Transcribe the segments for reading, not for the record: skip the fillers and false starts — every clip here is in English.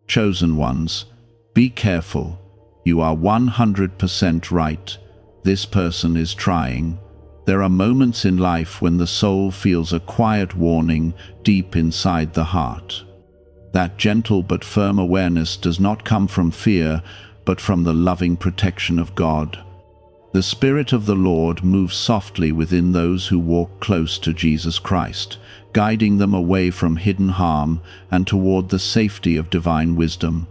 Chosen ones, be careful. You are 100% right. This person is trying. There are moments in life when the soul feels a quiet warning deep inside the heart. That gentle but firm awareness does not come from fear, but from the loving protection of God. The Spirit of the Lord moves softly within those who walk close to Jesus Christ, guiding them away from hidden harm and toward the safety of divine wisdom.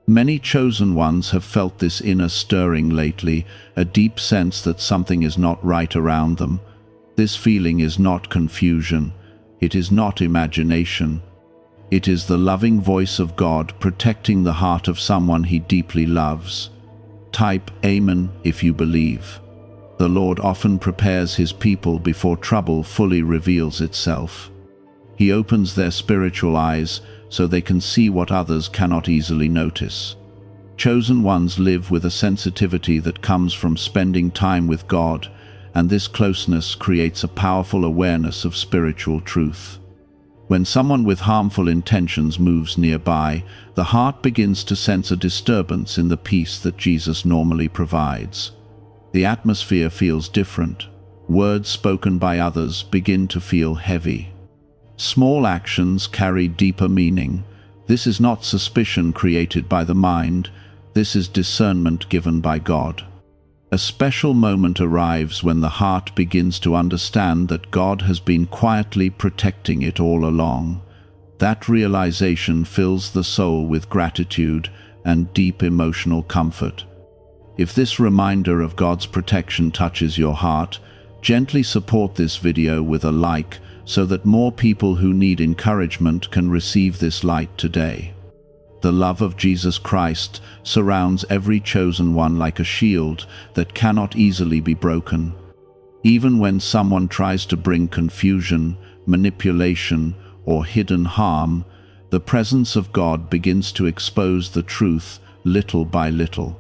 Many chosen ones have felt this inner stirring lately, a deep sense that something is not right around them. This feeling is not confusion. It is not imagination. It is the loving voice of God protecting the heart of someone he deeply loves. Type Amen if you believe. The Lord often prepares his people before trouble fully reveals itself. He opens their spiritual eyes so they can see what others cannot easily notice. Chosen ones live with a sensitivity that comes from spending time with God, and this closeness creates a powerful awareness of spiritual truth. When someone with harmful intentions moves nearby, the heart begins to sense a disturbance in the peace that Jesus normally provides. The atmosphere feels different. Words spoken by others begin to feel heavy. Small actions carry deeper meaning. This is not suspicion created by the mind. This is discernment given by God. A special moment arrives when the heart begins to understand that God has been quietly protecting it all along. That realization fills the soul with gratitude and deep emotional comfort. If this reminder of God's protection touches your heart, gently support this video with a like so that more people who need encouragement can receive this light today. The love of Jesus Christ surrounds every chosen one like a shield that cannot easily be broken. Even when someone tries to bring confusion, manipulation, or hidden harm, the presence of God begins to expose the truth little by little.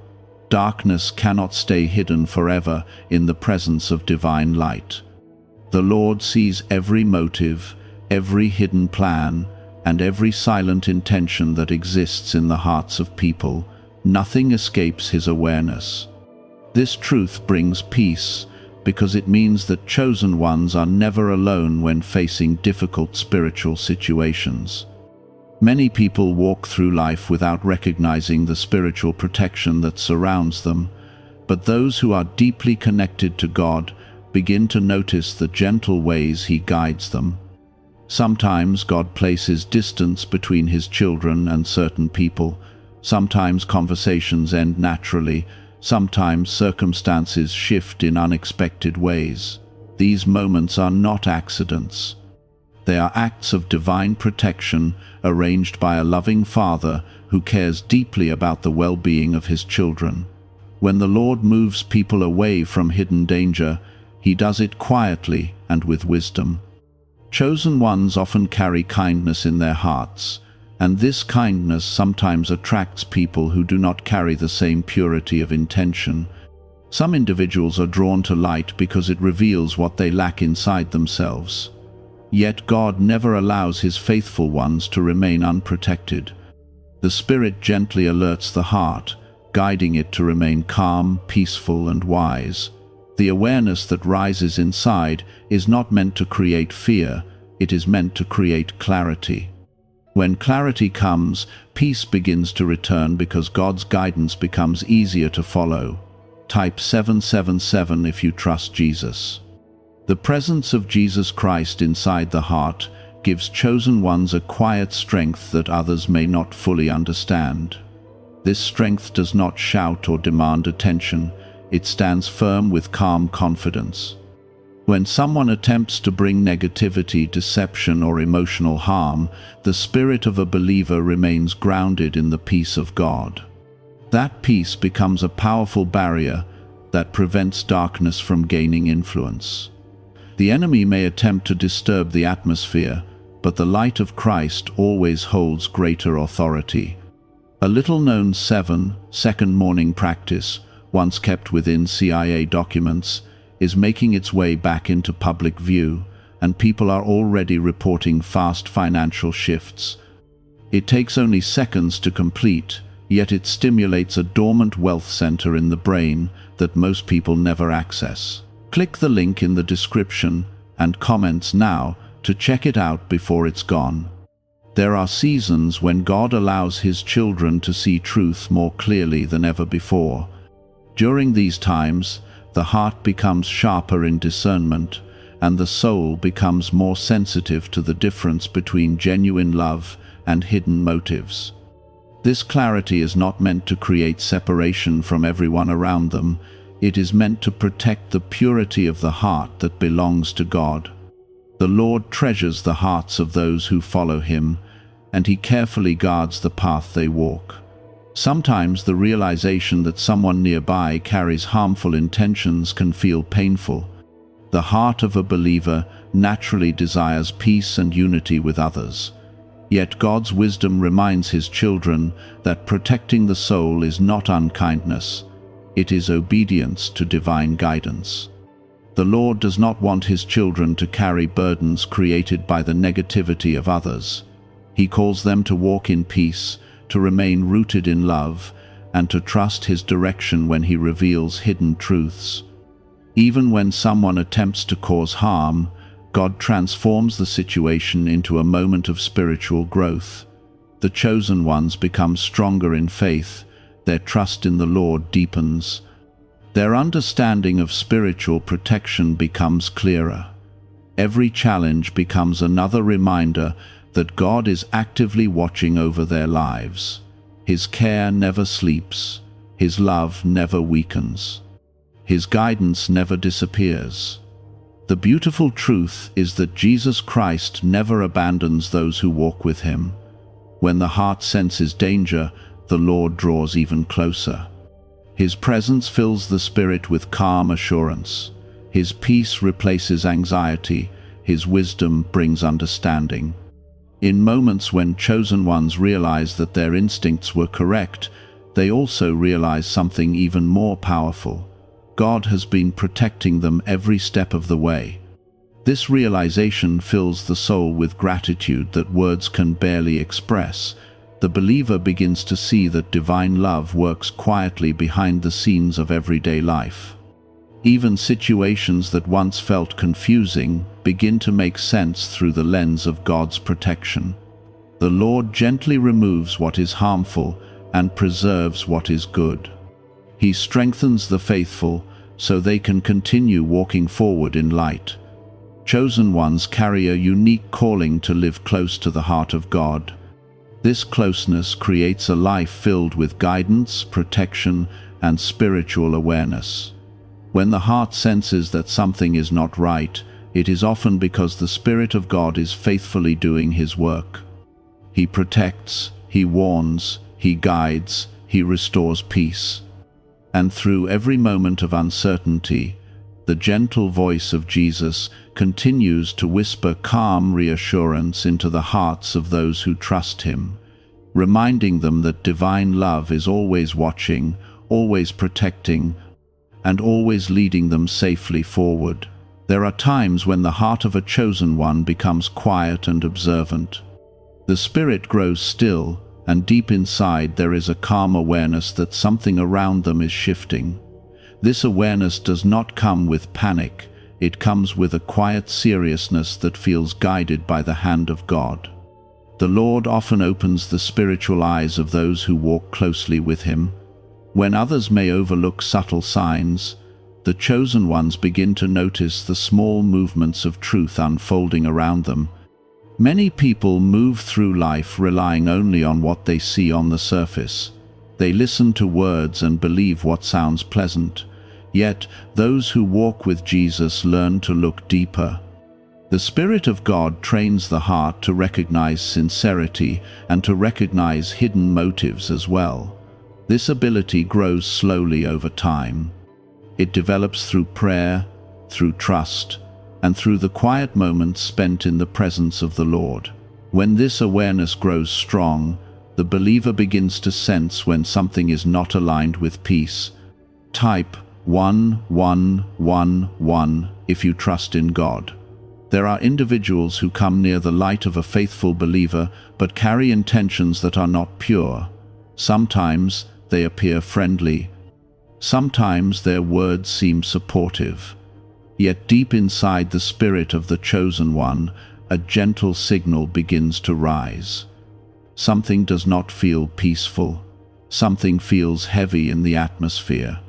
Darkness cannot stay hidden forever in the presence of divine light. The Lord sees every motive, every hidden plan, and every silent intention that exists in the hearts of people. Nothing escapes his awareness. This truth brings peace because it means that chosen ones are never alone when facing difficult spiritual situations. Many people walk through life without recognizing the spiritual protection that surrounds them, but those who are deeply connected to God begin to notice the gentle ways he guides them. Sometimes God places distance between his children and certain people. Sometimes conversations end naturally. Sometimes circumstances shift in unexpected ways. These moments are not accidents. They are acts of divine protection arranged by a loving Father who cares deeply about the well-being of his children. When the Lord moves people away from hidden danger, he does it quietly and with wisdom. Chosen ones often carry kindness in their hearts, and this kindness sometimes attracts people who do not carry the same purity of intention. Some individuals are drawn to light because it reveals what they lack inside themselves. Yet God never allows his faithful ones to remain unprotected. The Spirit gently alerts the heart, guiding it to remain calm, peaceful, and wise. The awareness that rises inside is not meant to create fear, it is meant to create clarity. When clarity comes, peace begins to return because God's guidance becomes easier to follow. Type 777 if you trust Jesus. The presence of Jesus Christ inside the heart gives chosen ones a quiet strength that others may not fully understand. This strength does not shout or demand attention. It stands firm with calm confidence. When someone attempts to bring negativity, deception, or emotional harm, the spirit of a believer remains grounded in the peace of God. That peace becomes a powerful barrier that prevents darkness from gaining influence. The enemy may attempt to disturb the atmosphere, but the light of Christ always holds greater authority. A little-known second morning practice, once kept within CIA documents, is making its way back into public view, and people are already reporting fast financial shifts. It takes only seconds to complete, yet it stimulates a dormant wealth center in the brain that most people never access. Click the link in the description and comments now to check it out before it's gone. There are seasons when God allows His children to see truth more clearly than ever before. During these times, the heart becomes sharper in discernment, and the soul becomes more sensitive to the difference between genuine love and hidden motives. This clarity is not meant to create separation from everyone around them. It is meant to protect the purity of the heart that belongs to God. The Lord treasures the hearts of those who follow Him, and He carefully guards the path they walk. Sometimes the realization that someone nearby carries harmful intentions can feel painful. The heart of a believer naturally desires peace and unity with others. Yet God's wisdom reminds His children that protecting the soul is not unkindness. It is obedience to divine guidance. The Lord does not want His children to carry burdens created by the negativity of others. He calls them to walk in peace, to remain rooted in love, and to trust His direction when He reveals hidden truths. Even when someone attempts to cause harm, God transforms the situation into a moment of spiritual growth. The chosen ones become stronger in faith, their trust in the Lord deepens. Their understanding of spiritual protection becomes clearer. Every challenge becomes another reminder that God is actively watching over their lives. His care never sleeps, His love never weakens, His guidance never disappears. The beautiful truth is that Jesus Christ never abandons those who walk with Him. When the heart senses danger, the Lord draws even closer. His presence fills the spirit with calm assurance. His peace replaces anxiety. His wisdom brings understanding. In moments when chosen ones realize that their instincts were correct, they also realize something even more powerful. God has been protecting them every step of the way. This realization fills the soul with gratitude that words can barely express. The believer begins to see that divine love works quietly behind the scenes of everyday life. Even situations that once felt confusing begin to make sense through the lens of God's protection. The Lord gently removes what is harmful and preserves what is good. He strengthens the faithful so they can continue walking forward in light. Chosen ones carry a unique calling to live close to the heart of God. This closeness creates a life filled with guidance, protection, and spiritual awareness. When the heart senses that something is not right, it is often because the Spirit of God is faithfully doing His work. He protects, He warns, He guides, He restores peace. And through every moment of uncertainty, the gentle voice of Jesus continues to whisper calm reassurance into the hearts of those who trust Him, reminding them that divine love is always watching, always protecting, and always leading them safely forward. There are times when the heart of a chosen one becomes quiet and observant. The spirit grows still, and deep inside there is a calm awareness that something around them is shifting. This awareness does not come with panic. It comes with a quiet seriousness that feels guided by the hand of God. The Lord often opens the spiritual eyes of those who walk closely with Him. When others may overlook subtle signs, the chosen ones begin to notice the small movements of truth unfolding around them. Many people move through life relying only on what they see on the surface. They listen to words and believe what sounds pleasant. Yet, those who walk with Jesus learn to look deeper. The Spirit of God trains the heart to recognize sincerity and to recognize hidden motives as well. This ability grows slowly over time. It develops through prayer, through trust, and through the quiet moments spent in the presence of the Lord. When this awareness grows strong, the believer begins to sense when something is not aligned with peace. Type 1111 if you trust in God. There are individuals who come near the light of a faithful believer but carry intentions that are not pure. Sometimes they appear friendly. Sometimes their words seem supportive. Yet deep inside the spirit of the chosen one, a gentle signal begins to rise. Something does not feel peaceful. Something feels heavy in the atmosphere.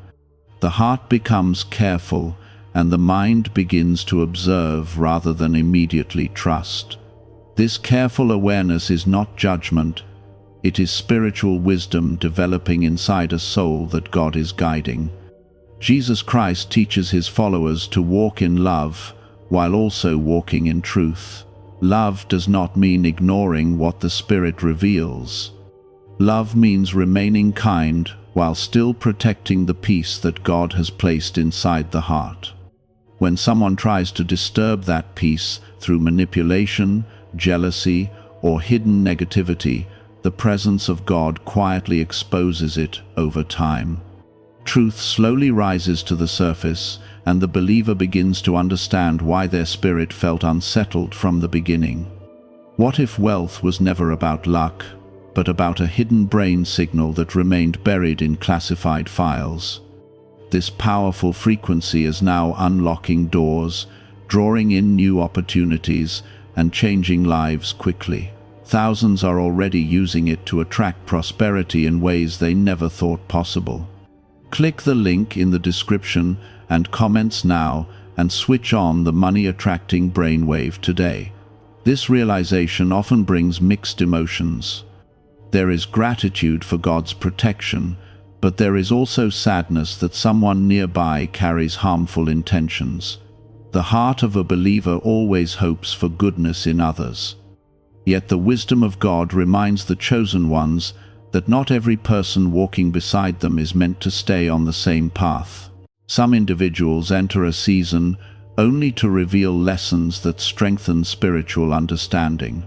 The heart becomes careful, and the mind begins to observe rather than immediately trust. This careful awareness is not judgment. It is spiritual wisdom developing inside a soul that God is guiding. Jesus Christ teaches his followers to walk in love while also walking in truth. Love does not mean ignoring what the Spirit reveals. Love means remaining kind while still protecting the peace that God has placed inside the heart. When someone tries to disturb that peace through manipulation, jealousy, or hidden negativity, the presence of God quietly exposes it over time. Truth slowly rises to the surface, and the believer begins to understand why their spirit felt unsettled from the beginning. What if wealth was never about luck, but about a hidden brain signal that remained buried in classified files? This powerful frequency is now unlocking doors, drawing in new opportunities, and changing lives quickly. Thousands are already using it to attract prosperity in ways they never thought possible. Click the link in the description and comments now and switch on the money-attracting brainwave today. This realization often brings mixed emotions. There is gratitude for God's protection, but there is also sadness that someone nearby carries harmful intentions. The heart of a believer always hopes for goodness in others. Yet the wisdom of God reminds the chosen ones that not every person walking beside them is meant to stay on the same path. Some individuals enter a season only to reveal lessons that strengthen spiritual understanding.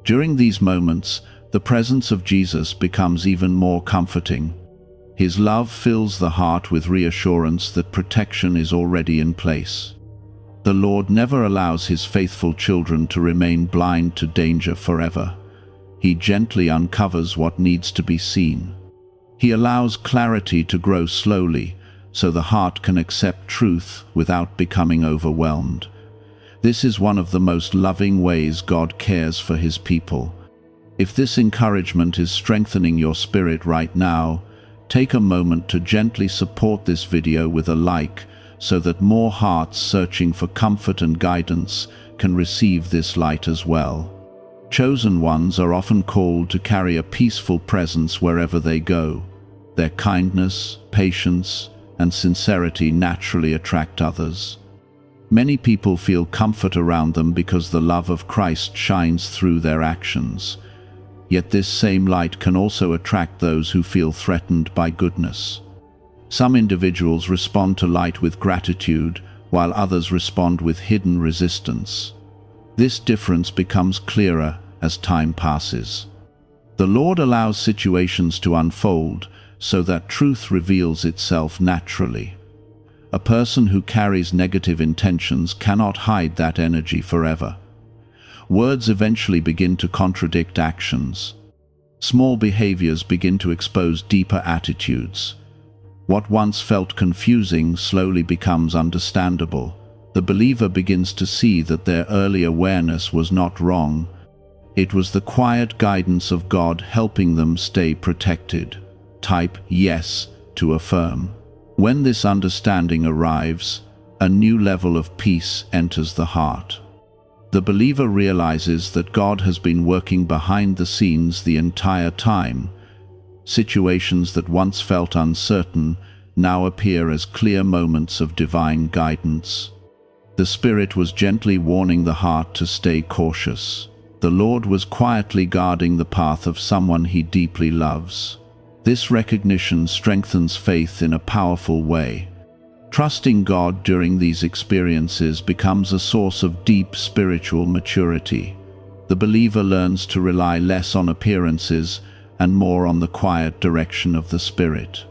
During these moments, the presence of Jesus becomes even more comforting. His love fills the heart with reassurance that protection is already in place. The Lord never allows his faithful children to remain blind to danger forever. He gently uncovers what needs to be seen. He allows clarity to grow slowly, so the heart can accept truth without becoming overwhelmed. This is one of the most loving ways God cares for his people. If this encouragement is strengthening your spirit right now, take a moment to gently support this video with a like, so that more hearts searching for comfort and guidance can receive this light as well. Chosen ones are often called to carry a peaceful presence wherever they go. Their kindness, patience, and sincerity naturally attract others. Many people feel comfort around them because the love of Christ shines through their actions. Yet this same light can also attract those who feel threatened by goodness. Some individuals respond to light with gratitude, while others respond with hidden resistance. This difference becomes clearer as time passes. The Lord allows situations to unfold so that truth reveals itself naturally. A person who carries negative intentions cannot hide that energy forever. Words eventually begin to contradict actions. Small behaviors begin to expose deeper attitudes. What once felt confusing slowly becomes understandable. The believer begins to see that their early awareness was not wrong. It was the quiet guidance of God helping them stay protected. Type yes to affirm. When this understanding arrives, a new level of peace enters the heart. The believer realizes that God has been working behind the scenes the entire time. Situations that once felt uncertain now appear as clear moments of divine guidance. The Spirit was gently warning the heart to stay cautious. The Lord was quietly guarding the path of someone he deeply loves. This recognition strengthens faith in a powerful way. Trusting God during these experiences becomes a source of deep spiritual maturity. The believer learns to rely less on appearances and more on the quiet direction of the Spirit.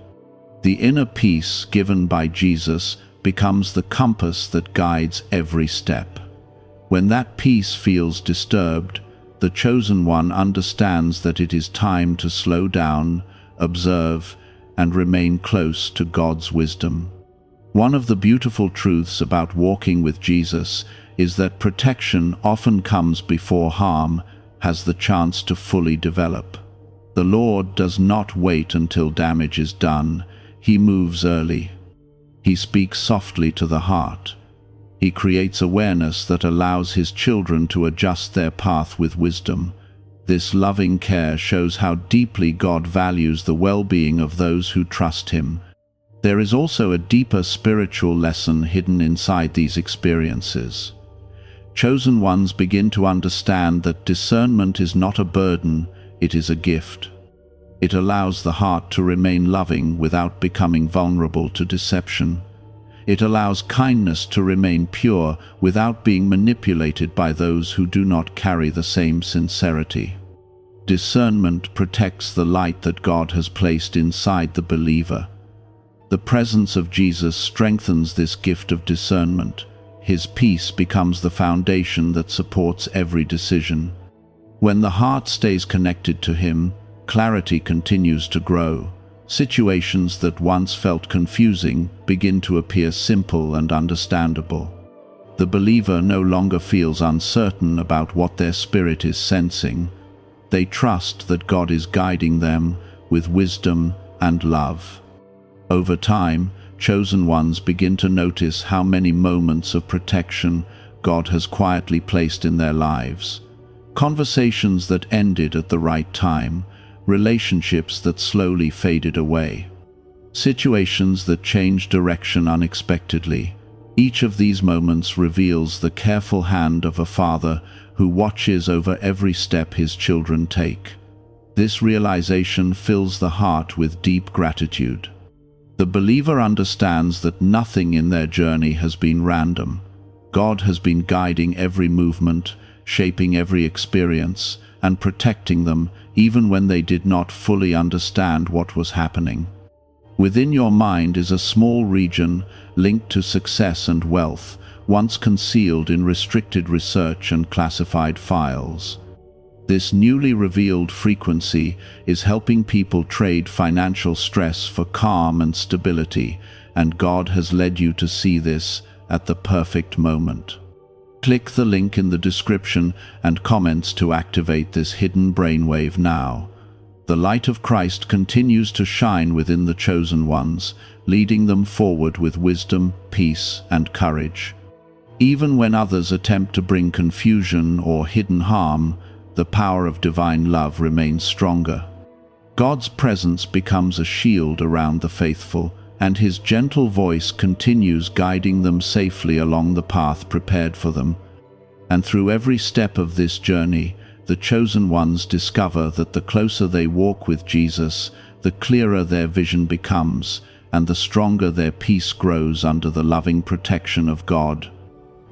The inner peace given by Jesus becomes the compass that guides every step. When that peace feels disturbed, the chosen one understands that it is time to slow down, observe, and remain close to God's wisdom. One of the beautiful truths about walking with Jesus is that protection often comes before harm has the chance to fully develop. The Lord does not wait until damage is done. He moves early. He speaks softly to the heart. He creates awareness that allows His children to adjust their path with wisdom. This loving care shows how deeply God values the well-being of those who trust Him. There is also a deeper spiritual lesson hidden inside these experiences. Chosen ones begin to understand that discernment is not a burden, it is a gift. It allows the heart to remain loving without becoming vulnerable to deception. It allows kindness to remain pure without being manipulated by those who do not carry the same sincerity. Discernment protects the light that God has placed inside the believer. The presence of Jesus strengthens this gift of discernment. His peace becomes the foundation that supports every decision. When the heart stays connected to Him, clarity continues to grow. Situations that once felt confusing begin to appear simple and understandable. The believer no longer feels uncertain about what their spirit is sensing. They trust that God is guiding them with wisdom and love. Over time, chosen ones begin to notice how many moments of protection God has quietly placed in their lives. Conversations that ended at the right time, relationships that slowly faded away, situations that changed direction unexpectedly. Each of these moments reveals the careful hand of a father who watches over every step his children take. This realization fills the heart with deep gratitude. The believer understands that nothing in their journey has been random. God has been guiding every movement, shaping every experience, and protecting them even when they did not fully understand what was happening. Within your mind is a small region linked to success and wealth, once concealed in restricted research and classified files. This newly revealed frequency is helping people trade financial stress for calm and stability, and God has led you to see this at the perfect moment. Click the link in the description and comments to activate this hidden brainwave now. The light of Christ continues to shine within the chosen ones, leading them forward with wisdom, peace, and courage. Even when others attempt to bring confusion or hidden harm, the power of divine love remains stronger. God's presence becomes a shield around the faithful, and His gentle voice continues guiding them safely along the path prepared for them. And through every step of this journey, the chosen ones discover that the closer they walk with Jesus, the clearer their vision becomes, and the stronger their peace grows under the loving protection of God.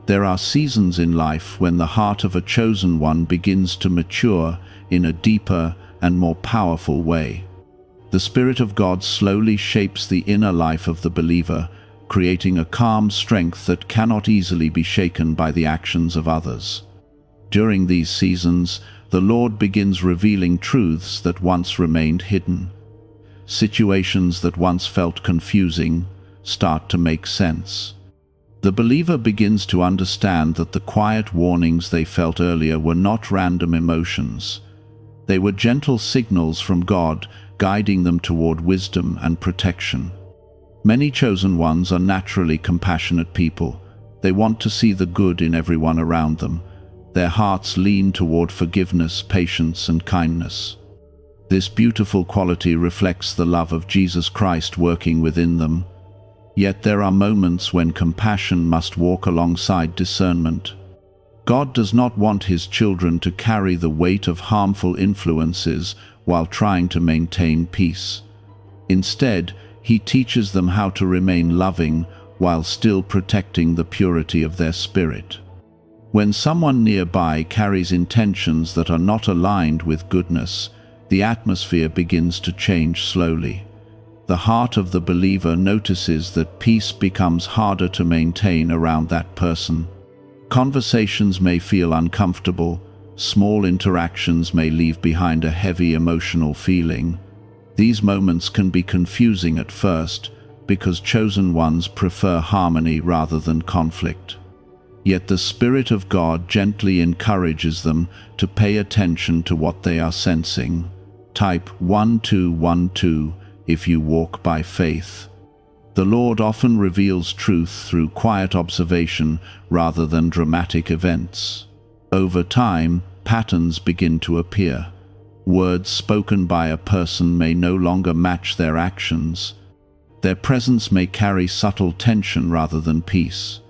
There are seasons in life when the heart of a chosen one begins to mature in a deeper and more powerful way. The Spirit of God slowly shapes the inner life of the believer, creating a calm strength that cannot easily be shaken by the actions of others. During these seasons, the Lord begins revealing truths that once remained hidden. Situations that once felt confusing start to make sense. The believer begins to understand that the quiet warnings they felt earlier were not random emotions. They were gentle signals from God, guiding them toward wisdom and protection. Many chosen ones are naturally compassionate people. They want to see the good in everyone around them. Their hearts lean toward forgiveness, patience, and kindness. This beautiful quality reflects the love of Jesus Christ working within them. Yet there are moments when compassion must walk alongside discernment. God does not want His children to carry the weight of harmful influences while trying to maintain peace. Instead, He teaches them how to remain loving while still protecting the purity of their spirit. When someone nearby carries intentions that are not aligned with goodness, the atmosphere begins to change slowly. The heart of the believer notices that peace becomes harder to maintain around that person. Conversations may feel uncomfortable, small interactions may leave behind a heavy emotional feeling. These moments can be confusing at first because chosen ones prefer harmony rather than conflict. Yet the Spirit of God gently encourages them to pay attention to what they are sensing. Type 1212 if you walk by faith. The Lord often reveals truth through quiet observation rather than dramatic events. Over time, patterns begin to appear. Words spoken by a person may no longer match their actions. Their presence may carry subtle tension rather than peace.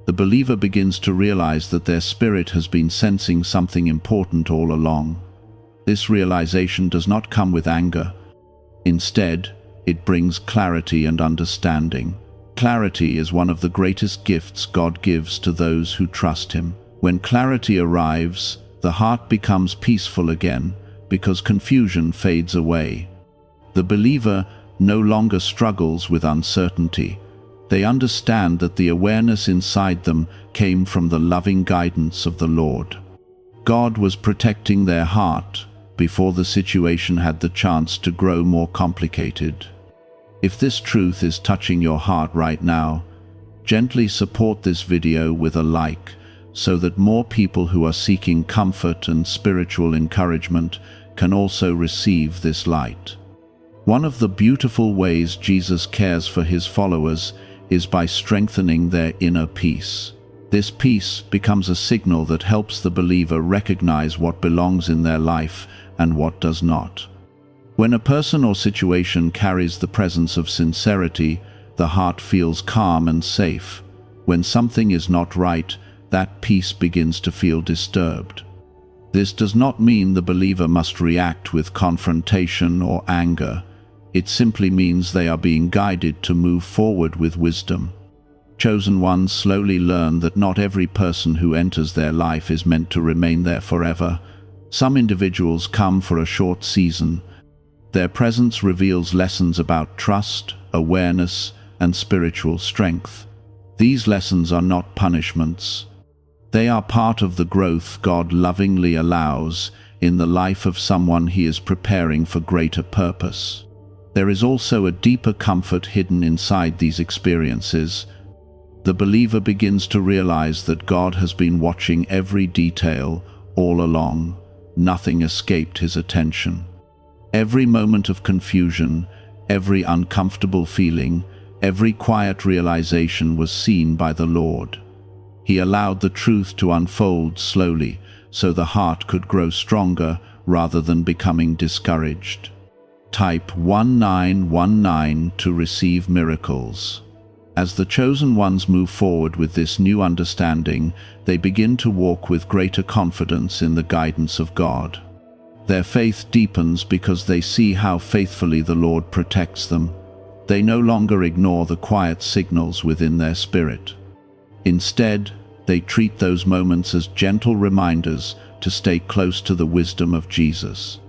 The believer begins to realize that their spirit has been sensing something important all along. This realization does not come with anger. Instead, it brings clarity and understanding. Clarity is one of the greatest gifts God gives to those who trust Him. When clarity arrives, the heart becomes peaceful again because confusion fades away. The believer no longer struggles with uncertainty. They understand that the awareness inside them came from the loving guidance of the Lord. God was protecting their heart before the situation had the chance to grow more complicated. If this truth is touching your heart right now, gently support this video with a like so that more people who are seeking comfort and spiritual encouragement can also receive this light. One of the beautiful ways Jesus cares for His followers is by strengthening their inner peace. This peace becomes a signal that helps the believer recognize what belongs in their life and what does not. When a person or situation carries the presence of sincerity, the heart feels calm and safe. When something is not right, that peace begins to feel disturbed. This does not mean the believer must react with confrontation or anger. It simply means they are being guided to move forward with wisdom. Chosen ones slowly learn that not every person who enters their life is meant to remain there forever. Some individuals come for a short season. Their presence reveals lessons about trust, awareness, and spiritual strength. These lessons are not punishments. They are part of the growth God lovingly allows in the life of someone He is preparing for greater purpose. There is also a deeper comfort hidden inside these experiences. The believer begins to realize that God has been watching every detail all along. Nothing escaped His attention. Every moment of confusion, every uncomfortable feeling, every quiet realization was seen by the Lord. He allowed the truth to unfold slowly so the heart could grow stronger rather than becoming discouraged. Type 1919 to receive miracles. As the chosen ones move forward with this new understanding, they begin to walk with greater confidence in the guidance of God. Their faith deepens because they see how faithfully the Lord protects them. They no longer ignore the quiet signals within their spirit. Instead, they treat those moments as gentle reminders to stay close to the wisdom of Jesus.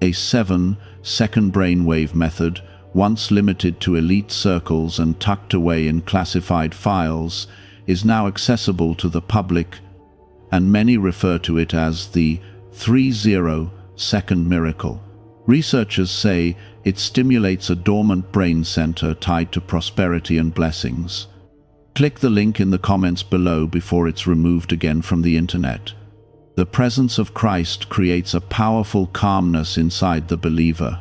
A 7-second brainwave method, once limited to elite circles and tucked away in classified files, is now accessible to the public, and many refer to it as the 30-second miracle. Researchers say it stimulates a dormant brain center tied to prosperity and blessings. Click the link in the comments below before it's removed again from the internet. The presence of Christ creates a powerful calmness inside the believer.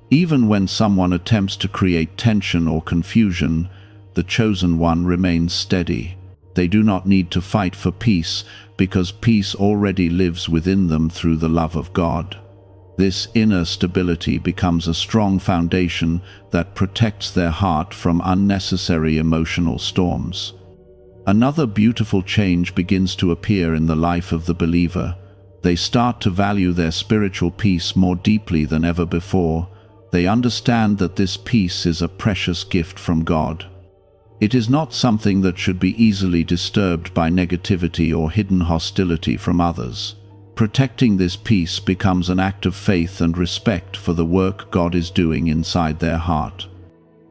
Even when someone attempts to create tension or confusion, the chosen one remains steady. They do not need to fight for peace because peace already lives within them through the love of God. This inner stability becomes a strong foundation that protects their heart from unnecessary emotional storms. Another beautiful change begins to appear in the life of the believer. They start to value their spiritual peace more deeply than ever before. They understand that this peace is a precious gift from God. It is not something that should be easily disturbed by negativity or hidden hostility from others. Protecting this peace becomes an act of faith and respect for the work God is doing inside their heart.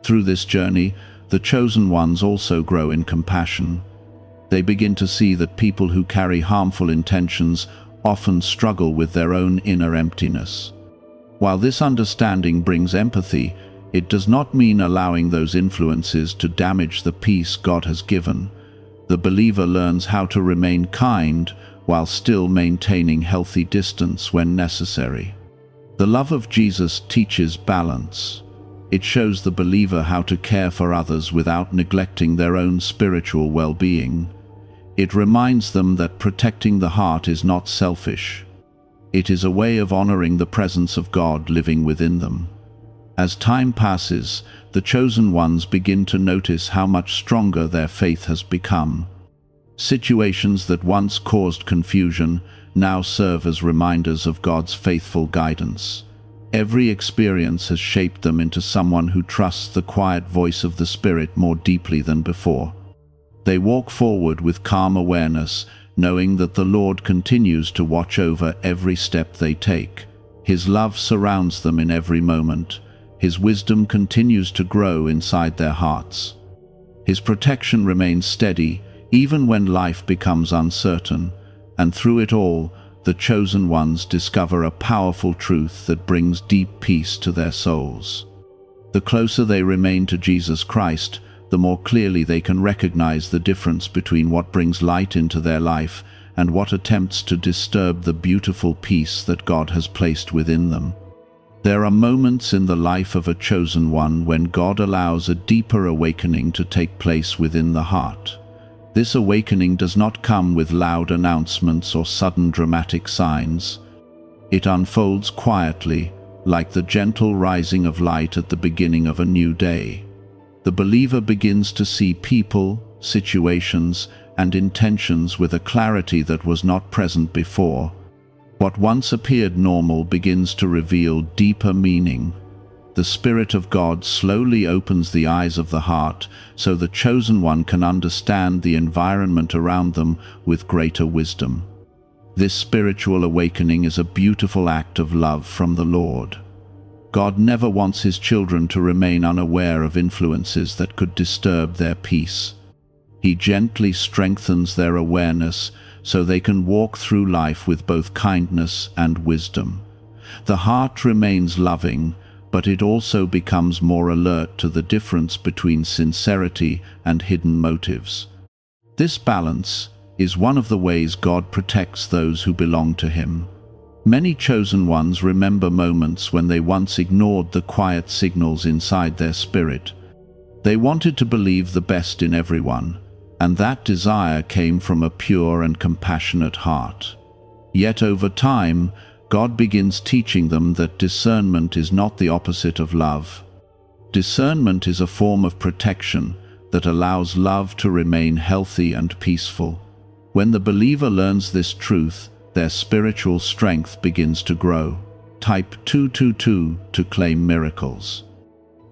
Through this journey, the chosen ones also grow in compassion. They begin to see that people who carry harmful intentions often struggle with their own inner emptiness. While this understanding brings empathy, it does not mean allowing those influences to damage the peace God has given. The believer learns how to remain kind while still maintaining healthy distance when necessary. The love of Jesus teaches balance. It shows the believer how to care for others without neglecting their own spiritual well-being. It reminds them that protecting the heart is not selfish. It is a way of honoring the presence of God living within them. As time passes, the chosen ones begin to notice how much stronger their faith has become. Situations that once caused confusion now serve as reminders of God's faithful guidance. Every experience has shaped them into someone who trusts the quiet voice of the Spirit more deeply than before. They walk forward with calm awareness, knowing that the Lord continues to watch over every step they take. His love surrounds them in every moment. His wisdom continues to grow inside their hearts. His protection remains steady, even when life becomes uncertain, and through it all, the chosen ones discover a powerful truth that brings deep peace to their souls. The closer they remain to Jesus Christ, the more clearly they can recognize the difference between what brings light into their life and what attempts to disturb the beautiful peace that God has placed within them. There are moments in the life of a chosen one when God allows a deeper awakening to take place within the heart. This awakening does not come with loud announcements or sudden dramatic signs. It unfolds quietly, like the gentle rising of light at the beginning of a new day. The believer begins to see people, situations, and intentions with a clarity that was not present before. What once appeared normal begins to reveal deeper meaning. The Spirit of God slowly opens the eyes of the heart so the chosen one can understand the environment around them with greater wisdom. This spiritual awakening is a beautiful act of love from the Lord. God never wants His children to remain unaware of influences that could disturb their peace. He gently strengthens their awareness so they can walk through life with both kindness and wisdom. The heart remains loving, but it also becomes more alert to the difference between sincerity and hidden motives. This balance is one of the ways God protects those who belong to Him. Many chosen ones remember moments when they once ignored the quiet signals inside their spirit. They wanted to believe the best in everyone, and that desire came from a pure and compassionate heart. Yet over time, God begins teaching them that discernment is not the opposite of love. Discernment is a form of protection that allows love to remain healthy and peaceful. When the believer learns this truth, their spiritual strength begins to grow. Type 222 to claim miracles.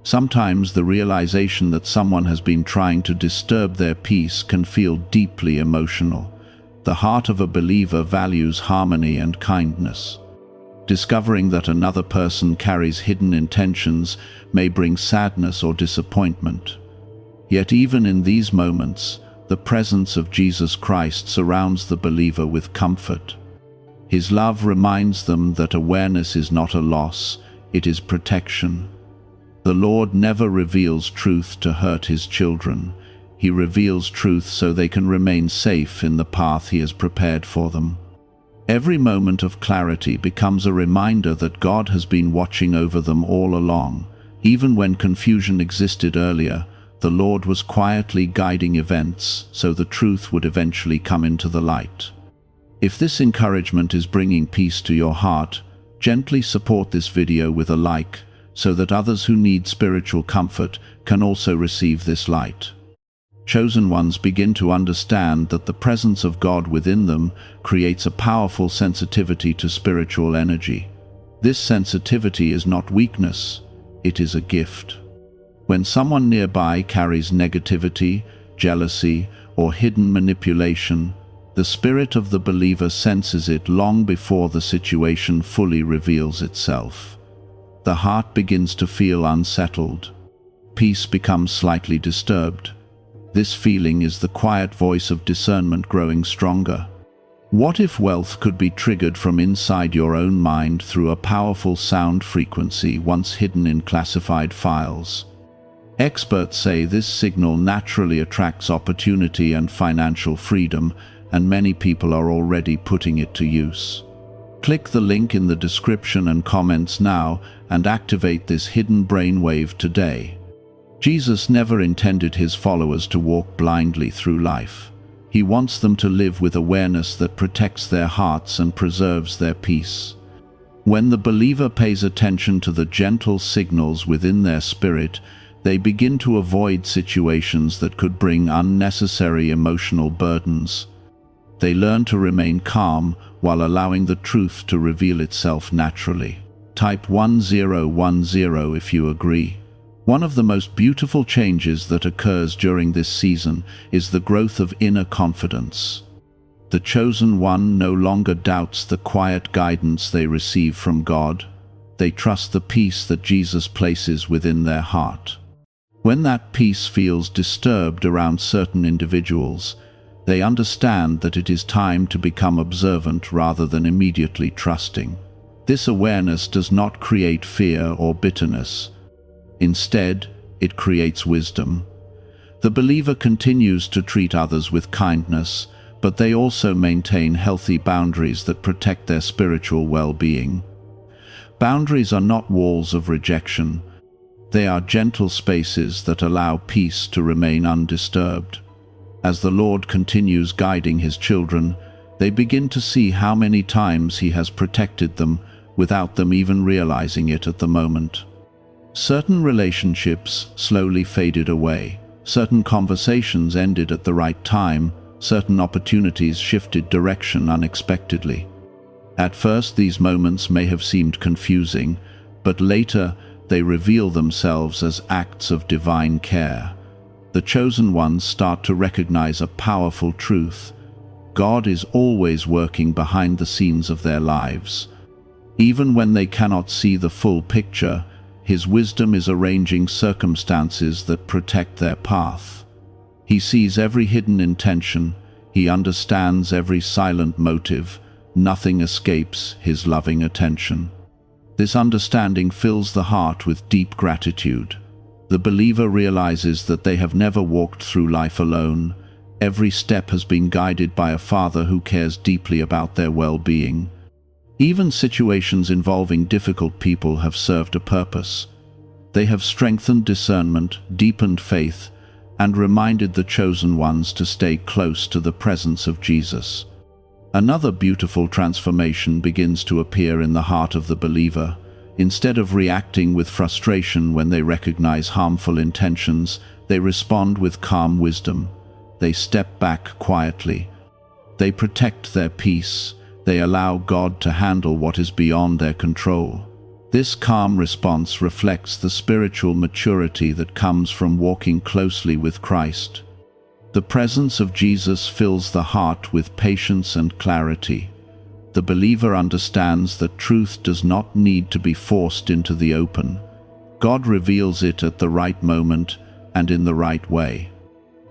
Sometimes the realization that someone has been trying to disturb their peace can feel deeply emotional. The heart of a believer values harmony and kindness. Discovering that another person carries hidden intentions may bring sadness or disappointment. Yet even in these moments, the presence of Jesus Christ surrounds the believer with comfort. His love reminds them that awareness is not a loss, it is protection. The Lord never reveals truth to hurt His children. He reveals truth so they can remain safe in the path He has prepared for them. Every moment of clarity becomes a reminder that God has been watching over them all along. Even when confusion existed earlier, the Lord was quietly guiding events so the truth would eventually come into the light. If this encouragement is bringing peace to your heart, gently support this video with a like so that others who need spiritual comfort can also receive this light. Chosen ones begin to understand that the presence of God within them creates a powerful sensitivity to spiritual energy. This sensitivity is not weakness, it is a gift. When someone nearby carries negativity, jealousy, or hidden manipulation, the spirit of the believer senses it long before the situation fully reveals itself. The heart begins to feel unsettled. Peace becomes slightly disturbed. This feeling is the quiet voice of discernment growing stronger. What if wealth could be triggered from inside your own mind through a powerful sound frequency once hidden in classified files? Experts say this signal naturally attracts opportunity and financial freedom, and many people are already putting it to use. Click the link in the description and comments now and activate this hidden brainwave today. Jesus never intended his followers to walk blindly through life. He wants them to live with awareness that protects their hearts and preserves their peace. When the believer pays attention to the gentle signals within their spirit, they begin to avoid situations that could bring unnecessary emotional burdens. They learn to remain calm while allowing the truth to reveal itself naturally. Type 1010 if you agree. One of the most beautiful changes that occurs during this season is the growth of inner confidence. The chosen one no longer doubts the quiet guidance they receive from God. They trust the peace that Jesus places within their heart. When that peace feels disturbed around certain individuals, they understand that it is time to become observant rather than immediately trusting. This awareness does not create fear or bitterness. Instead, it creates wisdom. The believer continues to treat others with kindness, but they also maintain healthy boundaries that protect their spiritual well-being. Boundaries are not walls of rejection. They are gentle spaces that allow peace to remain undisturbed. As the Lord continues guiding his children, they begin to see how many times he has protected them without them even realizing it at the moment. Certain relationships slowly faded away. Certain conversations ended at the right time. Certain opportunities shifted direction unexpectedly. At first, these moments may have seemed confusing, but later they reveal themselves as acts of divine care. The chosen ones start to recognize a powerful truth. God is always working behind the scenes of their lives. Even when they cannot see the full picture, his wisdom is arranging circumstances that protect their path. He sees every hidden intention. He understands every silent motive. Nothing escapes his loving attention. This understanding fills the heart with deep gratitude. The believer realizes that they have never walked through life alone. Every step has been guided by a Father who cares deeply about their well-being. Even situations involving difficult people have served a purpose. They have strengthened discernment, deepened faith, and reminded the chosen ones to stay close to the presence of Jesus. Another beautiful transformation begins to appear in the heart of the believer. Instead of reacting with frustration when they recognize harmful intentions, they respond with calm wisdom. They step back quietly. They protect their peace. They allow God to handle what is beyond their control. This calm response reflects the spiritual maturity that comes from walking closely with Christ. The presence of Jesus fills the heart with patience and clarity. The believer understands that truth does not need to be forced into the open. God reveals it at the right moment and in the right way.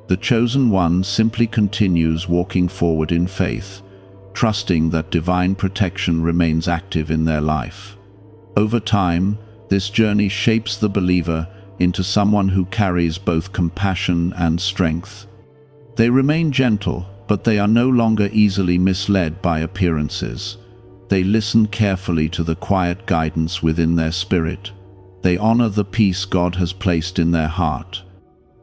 The chosen one simply continues walking forward in faith, trusting that divine protection remains active in their life. Over time, this journey shapes the believer into someone who carries both compassion and strength. They remain gentle, but they are no longer easily misled by appearances. They listen carefully to the quiet guidance within their spirit. They honor the peace God has placed in their heart.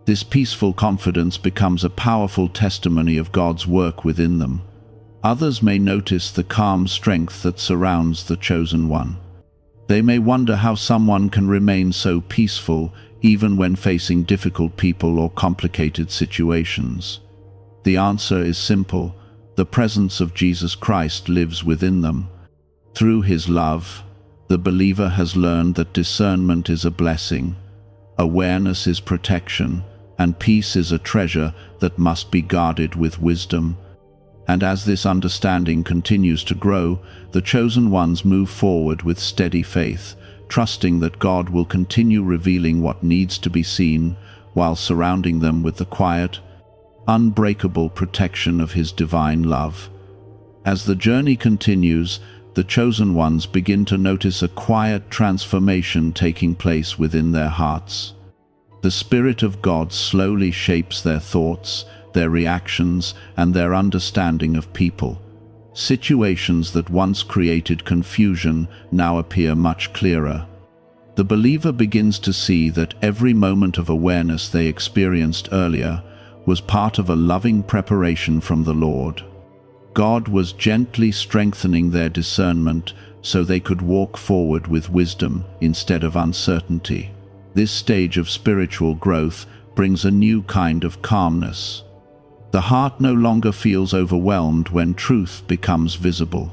This peaceful confidence becomes a powerful testimony of God's work within them. Others may notice the calm strength that surrounds the chosen one. They may wonder how someone can remain so peaceful even when facing difficult people or complicated situations. The answer is simple. The presence of Jesus Christ lives within them. Through his love, the believer has learned that discernment is a blessing, awareness is protection, and peace is a treasure that must be guarded with wisdom. And as this understanding continues to grow, the chosen ones move forward with steady faith, trusting that God will continue revealing what needs to be seen while surrounding them with the quiet, unbreakable protection of His divine love. As the journey continues, the chosen ones begin to notice a quiet transformation taking place within their hearts. The Spirit of God slowly shapes their thoughts, their reactions, and their understanding of people. Situations that once created confusion now appear much clearer. The believer begins to see that every moment of awareness they experienced earlier was part of a loving preparation from the Lord. God was gently strengthening their discernment so they could walk forward with wisdom instead of uncertainty. This stage of spiritual growth brings a new kind of calmness. The heart no longer feels overwhelmed when truth becomes visible.